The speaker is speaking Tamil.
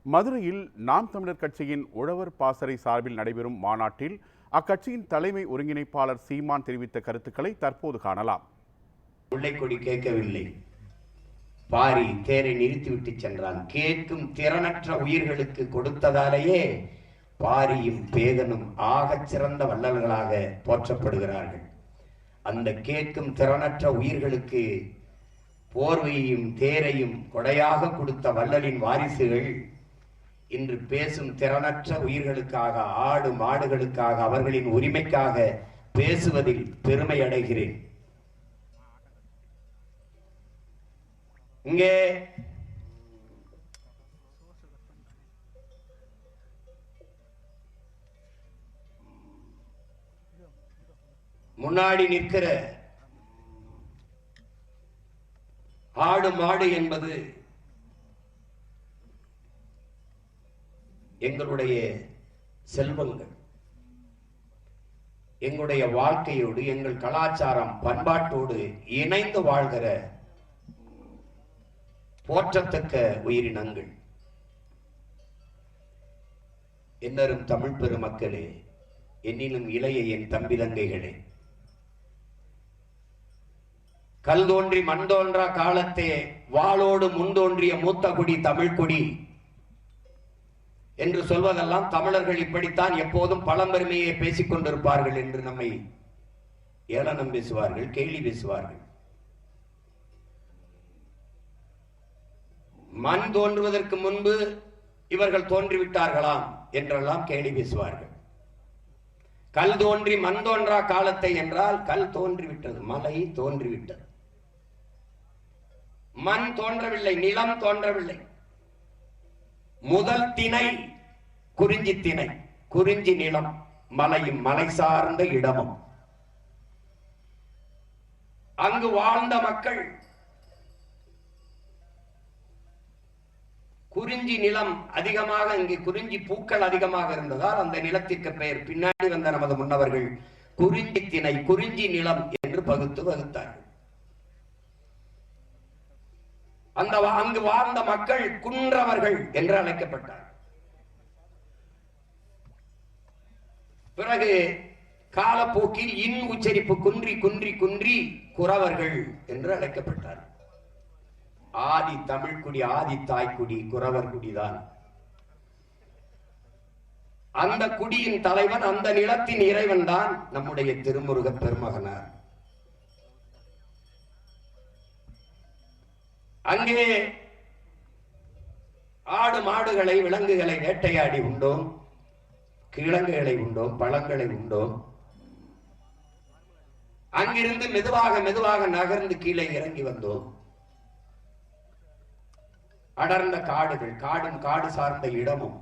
மதுரையில் நாம் தமிழர் கட்சியின் உழவர் பாசறை சார்பில் நடைபெறும் மாநாட்டில் அக்கட்சியின் தலைமை ஒருங்கிணைப்பாளர் சீமான் தெரிவித்த கருத்துக்களை தற்போது காணலாம். முல்லைக்கொடி கேட்கவில்லை, பாரி தேரை நிறுத்திவிட்டு சென்றான். கேட்கும் திறனற்ற உயிர்களுக்கு கொடுத்ததாலேயே பாரியும் பேதனும் ஆகச் சிறந்த வள்ளல்களாக போற்றப்படுகிறார்கள். அந்த கேட்கும் திறனற்ற உயிர்களுக்கு போர்வையும் தேரையும் கொடையாக கொடுத்த வள்ளலின் வாரிசுகள் இன்று பேசும் திறனற்ற உயிர்களுக்காக, ஆடு மாடுகளுக்காக, அவர்களின் உரிமைக்காக பேசுவதில் பெருமை அடைகிறேன். இங்கே முன்னாடி நிற்கிற ஆடு மாடு என்பது எங்களுடைய செல்வங்கள், எங்களுடைய வாழ்க்கையோடு, எங்கள் கலாச்சாரம் பண்பாட்டோடு இணைந்து வாழ்கிற போற்றத்தக்க உயிரினங்கள். என்னரும் தமிழ் பெருமக்களே, என்னிலும் இளைய என் தம்பி தங்கைகளே, கல் தோன்றி மண் தோன்றா காலத்தே வாளோடு முன் தோன்றிய மூத்த குடி தமிழ் குடி என்று சொல்வதெல்லாம் தமிழர்கள் இப்படித்தான் எப்போதும் பழம்பெருமையை பேசிக் கொண்டிருப்பார்கள் என்று நம்மை ஏளனம் பேசுவார்கள், கேலி பேசுவார்கள். மண் தோன்றுவதற்கு முன்பு இவர்கள் தோன்றிவிட்டார்களாம் என்றெல்லாம் கேலி பேசுவார்கள். கல் தோன்றி மண் தோன்றா காலத்தை என்றால் கல் தோன்றிவிட்டது, மலை தோன்றிவிட்டது, மண் தோன்றவில்லை, நிலம் தோன்றவில்லை. முதல் திணை குறிஞ்சி திணை, குறிஞ்சி நிலம், மலையும் மலை சார்ந்த இடமும். அங்கு வாழ்ந்த மக்கள் குறிஞ்சி நிலம் அதிகமாக, இங்கு குறிஞ்சி பூக்கள் அதிகமாக இருந்ததால் அந்த நிலத்திற்கு பெயர் பின்னாடி வந்த நமது முன்னவர்கள் குறிஞ்சி திணை, குறிஞ்சி நிலம் என்று வகுத்தார்கள். அங்கு வாழ்ந்த மக்கள் குன்றவர்கள் என்று அழைக்கப்பட்டார். பிறகு காலப்போக்கில் இன் உச்சரிப்பு குன்றி குன்றி குன்றி குறவர்கள் என்று அழைக்கப்பட்டார். ஆதி தமிழ்குடி, ஆதி தாய்க்குடி குறவர் குடிதான். அந்த குடியின் தலைவன், அந்த நிலத்தின் இறைவன் தான் நம்முடைய திருமுருக பெருமகனார். அங்கே ஆடு மாடுகளை, விலங்குகளை வேட்டையாடி உண்டோம், கிழங்குகளை உண்டோம், பழங்களை உண்டோம். அங்கிருந்து மெதுவாக மெதுவாக நகர்ந்து கீழே இறங்கி வந்தோம். அடர்ந்த காடுகள், காடும் காடு சார்ந்த இடமும்